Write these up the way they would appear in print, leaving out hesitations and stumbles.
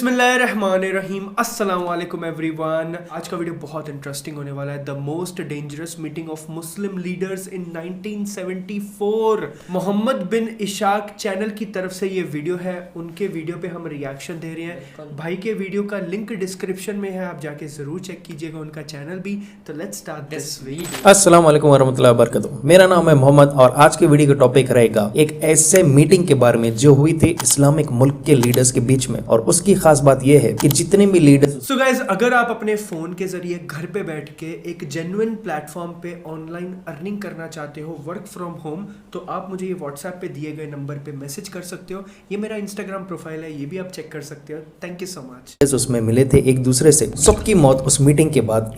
बिस्मिल्लाहिर्रहमानिर्रहीम अस्सलाम वालेकुम एवरीवन। आज का वीडियो बहुत इंटरेस्टिंग होने वाला है। The most dangerous meeting of Muslim leaders in 1974। Mohammed bin Ishaq channel की तरफ से ये वीडियो है। उनके वीडियो पे हम रिएक्शन दे रहे हैं। भाई के वीडियो का लिंक डिस्क्रिप्शन में है, आप जाके जरूर चेक कीजिएगा उनका चैनल भी। तो लेट्स स्टार्ट दिस वीडियो। अस्सलाम वालेकुम वरहमतुल्लाहि वबरकातुहू। मेरा नाम है मोहम्मद और आज की वीडियो का टॉपिक रहेगा एक ऐसे मीटिंग के बारे में जो हुई थी इस्लामिक मुल्क के लीडर्स के बीच में। और उसकी खास बात यह है कि जितने भी लीडर्स सो गाइस, अगर आप अपने फोन के जरिए घर पे बैठ के एक जेन्युइन प्लेटफॉर्म पे ऑनलाइन अर्निंग करना चाहते हो, वर्क फ्रॉम होम, तो आप मुझे ये व्हाट्सएप पे दिए गए नंबर पे मैसेज कर सकते हो। ये मेरा इंस्टाग्राम प्रोफाइल है, ये भी आप चेक कर सकते हो। Thank you so much. उसमें मिले थे एक दूसरे से। सबकी मौत उस मीटिंग के बाद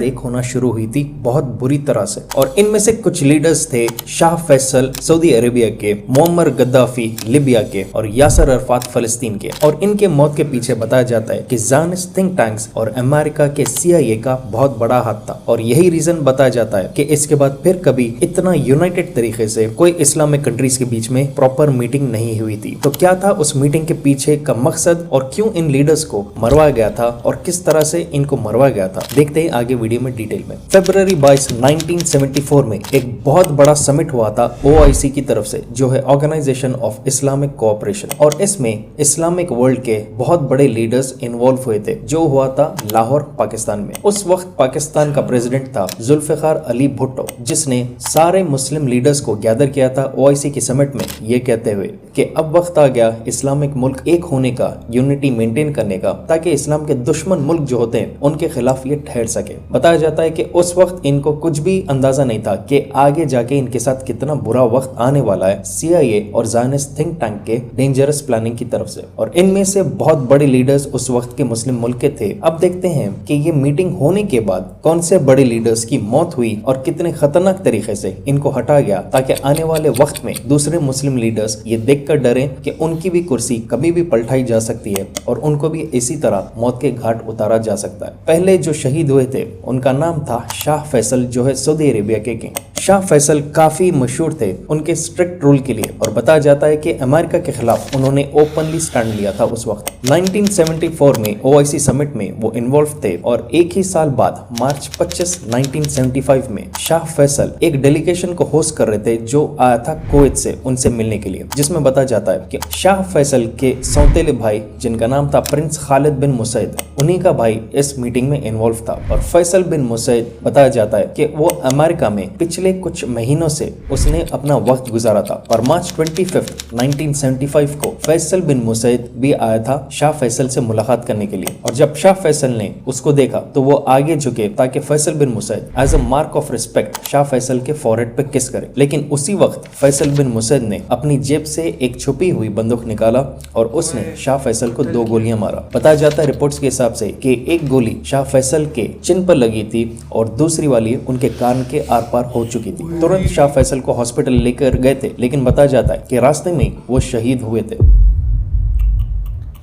एक होना शुरू हुई थी, बहुत बुरी तरह से। और इनमें से कुछ लीडर्स थे शाह फैसल सऊदी अरेबिया के, मुअम्मर गद्दाफी लिबिया के और यासर अरफात फलस्तीन के। और इनके मौत के पीछे बताया जाता है कि ज़ायनिस्ट थिंक टैंक्स और अमेरिका के CIA का बहुत बड़ा हाथ था। और यही रीजन बताया जाता है कि इसके बाद फिर कभी इतना यूनाइटेड तरीके से कोई इस्लामिक कंट्रीज के बीच में प्रॉपर मीटिंग नहीं हुई थी। तो क्या था उस मीटिंग के पीछे का मकसद और क्यों इन लीडर्स को मरवाया गया था और किस तरह से इनको मरवाया गया था, देखते हैं आगे वीडियो में डिटेल में। फरवरी 22, 1974 में एक बहुत बड़ा समिट हुआ था OIC की तरफ से, जो है ऑर्गेनाइजेशन ऑफ इस्लामिक कोऑपरेशन। और इसमें इस्लामिक वर्ल्ड के बहुत बड़े लीडर्स इन्वॉल्व हुए थे, जो हुआ था लाहौर पाकिस्तान में। उस वक्त पाकिस्तान का प्रेसिडेंट था जुल्फिकार अली भुट्टो, जिसने सारे मुस्लिम लीडर्स को गैदर किया था OIC की समिट में, ये कहते हुए कि अब वक्त आ गया इस्लामिक मुल्क एक होने का, यूनिटी मेंटेन करने का, ताकि इस्लाम के दुश्मन मुल्क जो होते हैं उनके खिलाफ ये ठहर सके। बताया जाता है कि उस वक्त इनको कुछ भी अंदाजा नहीं था कि आगे जाके इनके साथ कितना बुरा वक्त आने वाला है CIA और ज़ायनिस्ट थिंक टैंक के डेंजरस प्लानिंग की तरफ से। और इनमें से बहुत बड़े लीडर्स उस वक्त के मुस्लिम मुल्क के थे। अब देखते हैं कि ये मीटिंग होने के बाद कौन से बड़े लीडर्स की मौत हुई और कितने खतरनाक तरीके से इनको हटाया गया, ताकि आने वाले वक्त में दूसरे मुस्लिम लीडर्स ये देखकर डरें कि उनकी भी कुर्सी कभी भी पलटाई जा सकती है और उनको भी इसी तरह मौत के घाट उतारा जा सकता है। पहले जो शहीद हुए थे उनका नाम था शाह फैसल, जो है सऊदी अरेबिया के किंग। शाह फैसल काफी मशहूर थे उनके स्ट्रिक्ट रूल के लिए, और बताया जाता है कि अमेरिका के खिलाफ उन्होंने ओपनली स्टैंड लिया था उस वक्त। 1974 में OIC समिट में वो इन्वॉल्व थे। और एक ही साल बाद मार्च 25, 1975 में शाह फैसल एक डेलीगेशन को होस्ट कर रहे थे, जो आया था कुवैत से उनसे मिलने के लिए, जिसमें बताया जाता है कि शाह फैसल के सौतेले भाई, जिनका नाम था प्रिंस खालिद बिन मुसैद, उन्हीं का भाई इस मीटिंग में इन्वॉल्व था। और फैसल बिन मुसैद बताया जाता है कि वो अमेरिका में पिछले कुछ महीनों से उसने अपना वक्त गुजारा था। और मार्च 25, 1975 को फैसल बिन मुसैद भी आया था शाह फैसल से मुलाकात करने के लिए। और जब शाह फैसल ने उसको देखा तो वो आगे झुके ताकि Faisal bin Musaid as a mark of respect Shah Faisal के फॉरहेड पे किस करे। लेकिन उसी वक्त फैसल बिन मुसैद ने अपनी जेब से एक छुपी हुई बंदूक निकाला और उसने शाह फैसल को 2 गोलियां मारा। बताया जाता है रिपोर्ट्स के हिसाब से कि एक गोली शाह फैसल के चिन पर लगी थी और दूसरी वाली उनके कान के आर पार हो चुकी थी। तुरंत शाह फैसल को हॉस्पिटल लेकर गए थे, लेकिन बताया जाता है कि रास्ते में वो शहीद हुए थे।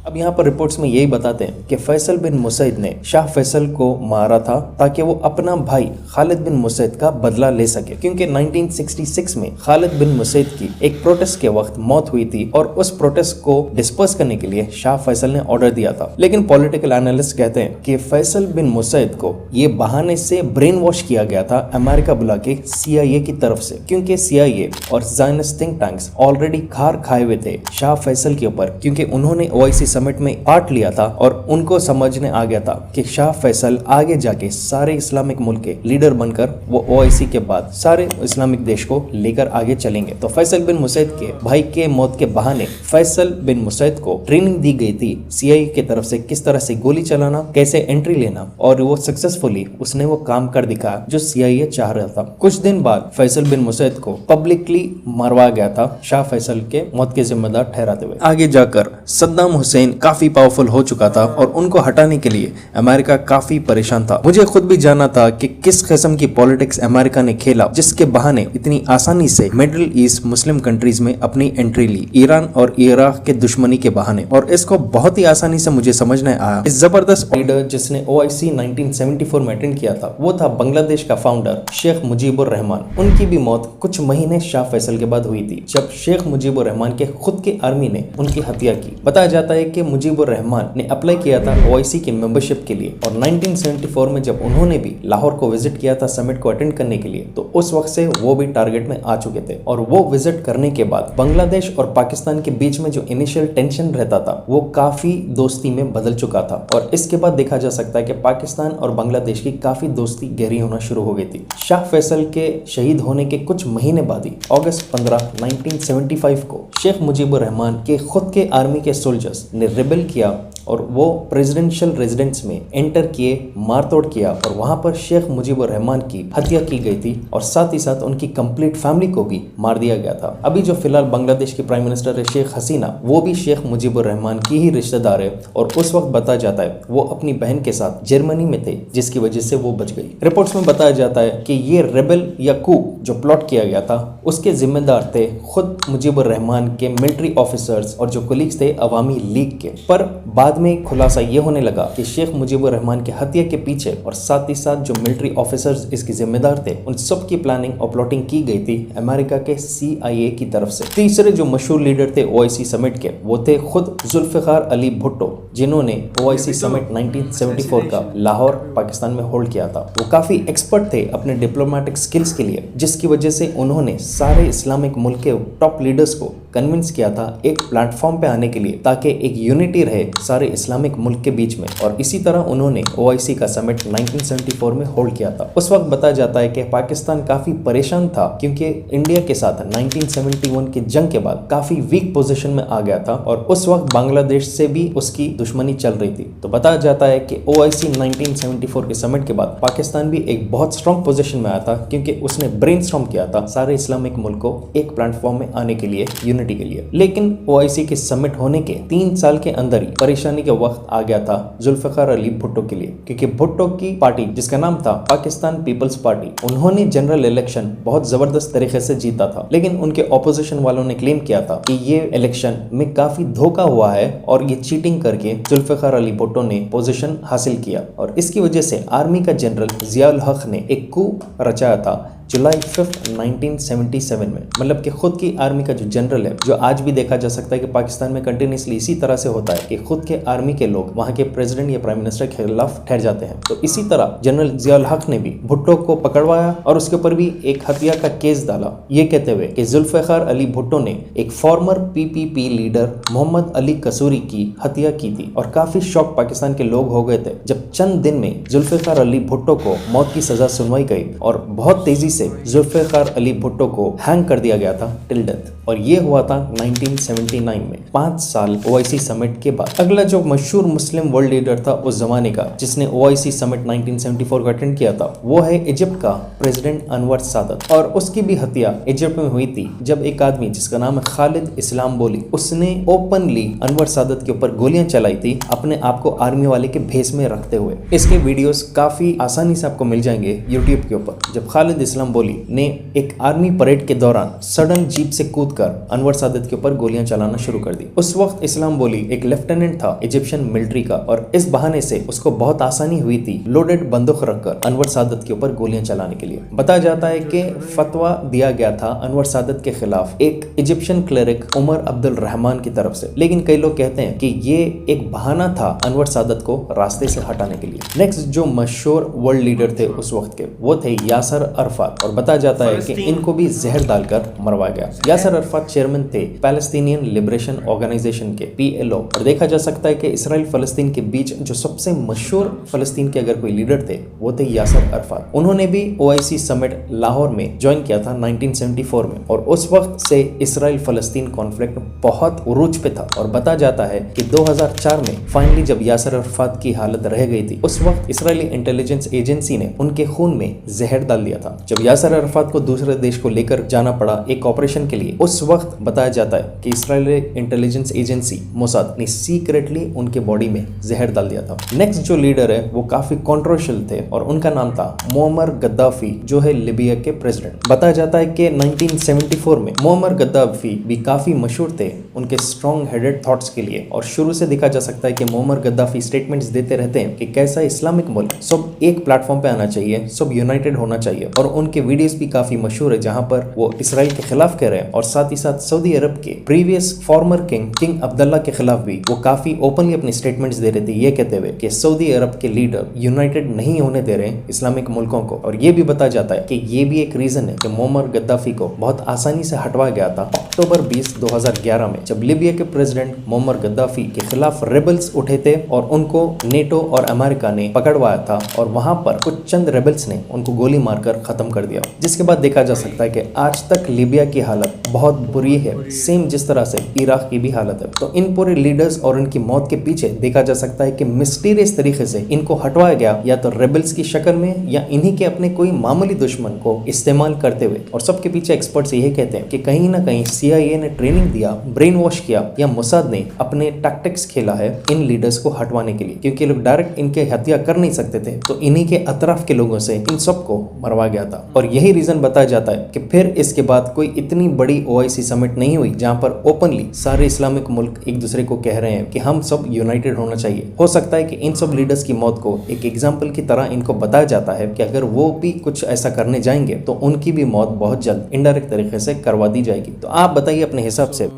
अब यहाँ पर रिपोर्ट्स में यही बताते हैं कि फैसल बिन मुसैद ने शाह फैसल को मारा था ताकि वो अपना भाई खालिद बिन मुसैद का बदला ले सके, क्योंकि 1966 में खालिद बिन मुसैद की एक प्रोटेस्ट के वक्त मौत हुई थी और उस प्रोटेस्ट को डिस्पर्स करने के लिए शाह फैसल ने ऑर्डर दिया था। लेकिन पॉलिटिकल एनालिस्ट कहते हैं कि फैसल बिन मुसैद को ये बहाने से ब्रेन वॉश किया गया था अमेरिका बुला के CIA की तरफ से, क्योंकि CIA और ज़ायनिस्ट थिंक टैंक्स ऑलरेडी खार खाए हुए थे शाह फैसल के ऊपर, क्योंकि उन्होंने OIC समिट में पार्ट लिया था और उनको समझने आ गया था कि शाह फैसल आगे जाके सारे इस्लामिक मुल्क के लीडर बनकर वो OIC के बाद सारे इस्लामिक देश को लेकर आगे चलेंगे। तो फैसल बिन मुसैद के भाई के मौत के बहाने फैसल बिन मुसैद को ट्रेनिंग दी गई थी CIA की तरफ से, किस तरह से गोली चलाना, कैसे एंट्री लेना, और वो सक्सेसफुली उसने वो काम कर दिखाया जो CIA चाह रहा था। कुछ दिन बाद फैसल बिन मुसैद को पब्लिकली मरवा गया था शाह फैसल के मौत के जिम्मेदार ठहराते हुए। आगे जाकर सद्दाम हुसैन काफी पावरफुल हो चुका था और उनको हटाने के लिए अमेरिका काफी परेशान था। मुझे खुद भी जानना था कि किस किस्म की पॉलिटिक्स अमेरिका ने खेला, जिसके बहाने इतनी आसानी से मिडिल ईस्ट मुस्लिम कंट्रीज में अपनी एंट्री ली, ईरान और इराक के दुश्मनी के बहाने। और इसको बहुत ही आसानी से मुझे समझने आया। इस जबरदस्त लीडर जिसने OIC 1974 में अटेंड किया था, वो था बांग्लादेश का फाउंडर शेख मुजीबुर रहमान। उनकी भी मौत कुछ महीने शाह फैसल के बाद हुई थी, जब शेख मुजीबुर रहमान के खुद की आर्मी ने उनकी हत्या की। बताया जाता है के मुजीबुर रहमान ने अप्लाई किया था ओआईसी की मेंबरशिप के लिए और 1974 में जब उन्होंने भी लाहौर को विजिट किया था समिट को अटेंड करने के लिए, तो उस वक्त से वो भी टारगेट में आ चुके थे। और वो विजिट करने के बाद बांग्लादेश और पाकिस्तान के बीच में जो इनिशियल टेंशन रहता था वो काफी दोस्ती में बदल चुका था और इसके बाद देखा जा सकता है कि पाकिस्तान और बांग्लादेश की काफी दोस्ती गहरी होना शुरू हो गई थी। शाह फैसल के शहीद होने के कुछ महीने बाद ही अगस्त 15, 1975 को शेख मुजीबुर रहमान के खुद के आर्मी के सोल्जर्स ने रिबेल किया और वो प्रेसिडेंशियल रेजिडेंस में एंटर किए, मारतोड़ किया और वहां पर शेख मुजीबुर रहमान की हत्या की गई थी और साथ ही साथ उनकी कंप्लीट फैमिली को भी मार दिया गया था। अभी जो फिलहाल बांग्लादेश की प्राइम मिनिस्टर है शेख हसीना, वो भी शेख मुजीबुर रहमान की ही रिश्तेदार है और उस वक्त बताया जाता है वो अपनी बहन के साथ जर्मनी में थे, जिसकी वजह से वो बच गई। रिपोर्ट्स में बताया जाता है कि ये रेबेल या कू जो प्लॉट किया गया था उसके जिम्मेदार थे खुद मुजीबुर रहमान के मिलिट्री ऑफिसर्स और जो कोलीग्स थे अवामी लीग के। पर बाद में खुलासा ये होने लगा कि शेख मुजीबुर रहमान की हत्या के पीछे और साथ ही साथ जो मिलिट्री ऑफिसर्स इसके जिम्मेदार थे उन सब की प्लानिंग और प्लॉटिंग की गई थी अमेरिका के CIA की तरफ से। तीसरे जो मशहूर लीडर थे ओआईसी समिट के वो थे खुद जुल्फिकार अली भुट्टो, जिन्होंने ओआईसी समिट 1974 का लाहौर पाकिस्तान में होल्ड किया था। वो काफी एक्सपर्ट थे अपने डिप्लोमेटिक स्किल्स के लिए, जिसकी वजह से उन्होंने सारे इस्लामिक मुल्क के टॉप लीडर्स को कन्विंस किया था एक प्लेटफॉर्म पे आने के लिए ताकि एक यूनिटी रहे सारे इस्लामिक मुल्क के बीच में। और इसी तरह उन्होंने ओआईसी का समिट 1974 में होल्ड किया था। उस वक्त बताया जाता है कि पाकिस्तान काफी परेशान था क्योंकि इंडिया के साथ 1971 की जंग के बाद काफी वीक पोजीशन में आ गया था और उस वक्त बांग्लादेश से भी उसकी दुश्मनी चल रही थी। तो बताया जाता है कि ओआईसी 1974 के समिट के बाद पाकिस्तान भी एक बहुत स्ट्रॉन्ग पोजीशन में आया था क्योंकि उसने ब्रेनस्टॉर्म किया था सारे इस्लामिक मुल्क को एक प्लेटफॉर्म में आने के लिए, यूनिटी के लिए। लेकिन ओआईसी के समिट होने के 3 साल के अंदर ही परेशानी का वक्त आ गया था जुल्फिकार अली भुट्टो के लिए, क्योंकि भुट्टो की पार्टी जिसका नाम था पाकिस्तान पीपल्स पार्टी, उन्होंने जनरल इलेक्शन बहुत जबरदस्त तरीके से जीता था। लेकिन उनके ऑपोजिशन वालों ने क्लेम किया था कि ये इलेक्शन में काफी धोखा हुआ है और ये चीटिंग करके जुल्फिकार अली भुट्टो ने पोजीशन हासिल किया और इसकी वजह से आर्मी का जनरल जियाउल हक ने एक कू रचाया था जुलाई 5, 1977 में। मतलब कि खुद की आर्मी का जो जनरल है, जो आज भी देखा जा सकता है कि पाकिस्तान में कंटिन्यूसली इसी तरह से होता है कि खुद के आर्मी के लोग वहां के प्रेसिडेंट या प्राइम मिनिस्टर के खिलाफ ठहर जाते हैं। तो इसी तरह जनरल जियाउल हक ने भी भुट्टो को पकड़वाया और उसके ऊपर भी एक हत्या का केस डाला, ये कहते हुए कि जुल्फिकार अली भुट्टो ने एक former PPP leader Mohammad Ali Kasuri की हत्या की थी। और काफी शौक पाकिस्तान के लोग हो गए थे जब चंद दिन में जुल्फिकार अली भुट्टो को मौत की सजा सुनवाई गई और बहुत तेजी से जुल्फिकार अली भुट्टो को हैंग कर दिया गया था टिल डेथ। और ये हुआ था 1979 में, 5 साल ओआईसी समिट के बाद। अगला जो मशहूर मुस्लिम वर्ल्ड लीडर था उस जमाने का जिसने ओआईसी समिट 1974 को अटेंड किया था, वो है इजिप्ट का प्रेसिडेंट अनवर सादत। और उसकी भी हत्या इजिप्ट में हुई थी जब एक आदमी जिसका नाम है खालिद इस्लाम बोली, उसने ओपनली अनवर सादत के ऊपर गोलियां चलाई थी अपने आप को आर्मी वाले के भेस में रखते हुए। इसके वीडियोस काफी आसानी से आपको मिल जाएंगे यूट्यूब के ऊपर। जब खालिद इस्लाम बोली ने एक आर्मी परेड के दौरान सडन जीप से कूदकर अनवर सादत के ऊपर गोलियां चलाना शुरू कर दी। उस वक्त इस्लाम बोली एक लेफ्टिनेंट था इजिप्शियन मिलिट्री का और इस बहाने से उसको बहुत आसानी हुई थी लोडेड बंदूक रखकर अनवर सादत के ऊपर गोलियां चलाने के लिए। बताया जाता है कि फतवा दिया गया था अनवर सादत के खिलाफ एक इजिप्शियन क्लेरिक उमर अब्दुल रहमान की तरफ से, लेकिन कई लोग कहते हैं कि ये एक बहाना था अनवर सादत को रास्ते से हटाने के लिए। नेक्स्ट जो मशहूर वर्ल्ड लीडर थे उस वक्त के, वो थे यासर अरफात। और बताया जाता है कि इनको भी जहर डालकर मरवाया गया। यासर अरफात चेयरमैन थे पैलेस्टीनियन लिबरेशन ऑर्गेनाइजेशन के PLO। और देखा जा सकता है कि इसराइल फलस्तीन के बीच जो सबसे मशहूर फलस्तीन के अगर कोई लीडर थे वो थे यासर अरफात। उन्होंने भी ओआईसी समिट लाहौर में ज्वाइन किया था 1974 में और उस वक्त से इसराइल फलस्तीन कॉन्फ्लिक्ट बहुत उरूज पे था। और बताया जाता है कि 2004 में फाइनली जब यासर अरफात की हालत रह गई थी, उस वक्त इसराइली इंटेलिजेंस एजेंसी ने उनके खून में जहर डाल दिया था। जब यासर अरफात को दूसरे देश को लेकर जाना पड़ा एक ऑपरेशन के लिए, उस वक्त बताया जाता है कि इसराइली इंटेलिजेंस एजेंसी मोसाद ने सीक्रेटली उनके बॉडी में जहर डाल दिया था। नेक्स्ट जो लीडर है वो काफी कंट्रोवर्शियल थे और उनका नाम था मुअम्मर गद्दाफी, जो है लीबिया के प्रेसिडेंट। बताया जाता है कि 1974 में मुअम्मर गद्दाफी भी काफी मशहूर थे उनके स्ट्रॉन्ग हेडेड थॉट्स के लिए। और शुरू से देखा जा सकता है कि मुअम्मर गद्दाफी स्टेटमेंट्स देते रहते हैं कि कैसा इस्लामिक मुल्क सब एक प्लेटफॉर्म पे आना चाहिए, सब यूनाइटेड होना चाहिए। और उनके वीडियोस भी काफी मशहूर है जहां पर वो इसराइल के खिलाफ कह रहे हैं और साथ ही साथ सऊदी अरब के प्रीवियस फॉर्मर किंग अब्दुल्ला के खिलाफ भी वो काफी ओपनली अपनी स्टेटमेंट्स दे रहे थे, ये कहते हुए कि सऊदी अरब के लीडर यूनाइटेड नहीं होने दे रहे हैं इस्लामिक मुल्कों को। और ये भी बताया जाता है कि ये भी एक रीजन है कि मुअम्मर गद्दाफी को बहुत आसानी से हटवाया गया था अक्टूबर 20, 2011 में, जब लीबिया के प्रेसिडेंट मुअम्मर गद्दाफी के खिलाफ रेबल्स उठे थे और उनको नेटो और अमेरिका ने पकड़वाया था और वहां पर कुछ चंद रेबल्स ने उनको गोली मारकर खत्म कर दिया। जिसके बाद देखा जा सकता है कि आज तक लीबिया की हालत बहुत बुरी है, सेम जिस तरह से इराक की भी हालत है। तो इन पूरे लीडर्स और इनकी मौत के पीछे देखा जा सकता है कि मिस्टीरियस तरीके से इनको हटवाया गया, या तो रेबल्स की शक्ल में या इन्हीं के अपने कोई मामूली दुश्मन को इस्तेमाल करते हुए। और सबके पीछे एक्सपर्ट्स यही कहते हैं कि कहीं ना कहीं CIA ने ट्रेनिंग दिया, ब्रेन वॉश किया, या मोसाद ने अपने टैक्टिक्स खेला है इन लीडर्स को हटवाने के लिए, क्योंकि लोग डायरेक्ट इनके हत्या कर नहीं सकते थे। तो इन्हीं के अतराफ के लोगों से इन सबको मरवा गया था। और यही रीजन बताया जाता है कि फिर इसके बाद कोई इतनी बड़ी OIC समिट नहीं हुई जहां पर ओपनली सारे इस्लामिक मुल्क एक दूसरे को कह रहे हैं कि हम सब यूनाइटेड होना चाहिए। हो सकता है कि इन सब लीडर्स की मौत को एक एग्जाम्पल की तरह इनको बताया जाता है कि अगर वो भी कुछ ऐसा करने जाएंगे तो उनकी भी मौत बहुत जल्द इनडायरेक्ट तरीके से करवा दी जाएगी। तो आप बताइए अपने हिसाब से।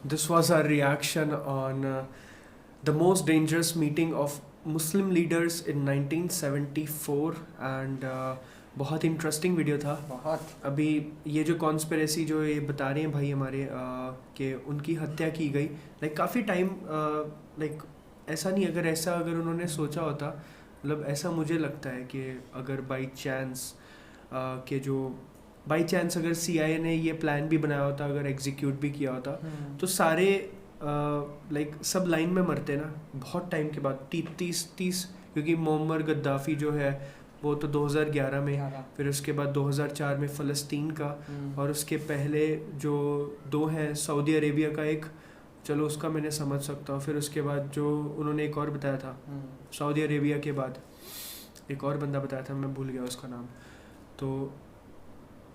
This was our reaction on the most dangerous meeting of Muslim leaders in 1974 and बहुत इंटरेस्टिंग वीडियो था। बहुत। अभी ये जो कॉन्स्पिरेसी जो ये बता रहे हैं भाई हमारे कि उनकी हत्या की गई, लाइक काफ़ी टाइम, लाइक ऐसा नहीं, अगर उन्होंने सोचा होता, मतलब ऐसा मुझे लगता है कि अगर बाई चांस अगर CIA ने ये प्लान भी बनाया होता, अगर एग्जीक्यूट भी किया होता, तो सारे लाइक सब लाइन में मरते ना बहुत टाइम के बाद, 30, क्योंकि मुअम्मर गद्दाफी जो है वो तो 2011 में, फिर उसके बाद 2004 में फ़लस्तीन का, और उसके पहले जो 2 हैं सऊदी अरेबिया का एक, चलो उसका मैंने समझ सकता हूँ, फिर उसके बाद जो उन्होंने एक और बताया था सऊदी अरेबिया के बाद एक और बंदा बताया था, मैं भूल गया उसका नाम, तो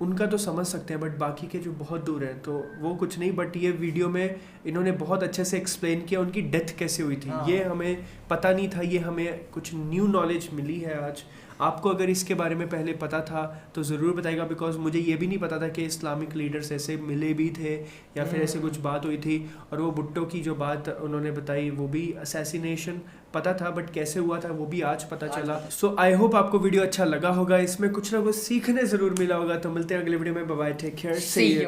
उनका तो समझ सकते हैं, बट बाकी के जो बहुत दूर हैं तो वो कुछ नहीं। बट ये वीडियो में इन्होंने बहुत अच्छे से एक्सप्लेन किया उनकी डेथ कैसे हुई थी। ये हमें पता नहीं था, ये हमें कुछ न्यू नॉलेज मिली है आज। आपको अगर इसके बारे में पहले पता था तो ज़रूर बताइएगा, बिकॉज मुझे ये भी नहीं पता था कि इस्लामिक लीडर्स ऐसे मिले भी थे या फिर ऐसे कुछ बात हुई थी। और वो भुट्टो की जो बात उन्होंने बताई वो भी असैसिनेशन पता था, बट कैसे हुआ था वो भी आज पता चला। सो आई होप आपको वीडियो अच्छा लगा होगा, इसमें कुछ ना कुछ सीखने ज़रूर मिला होगा। तो मिलते हैं अगले वीडियो में, bye bye, take care, see you.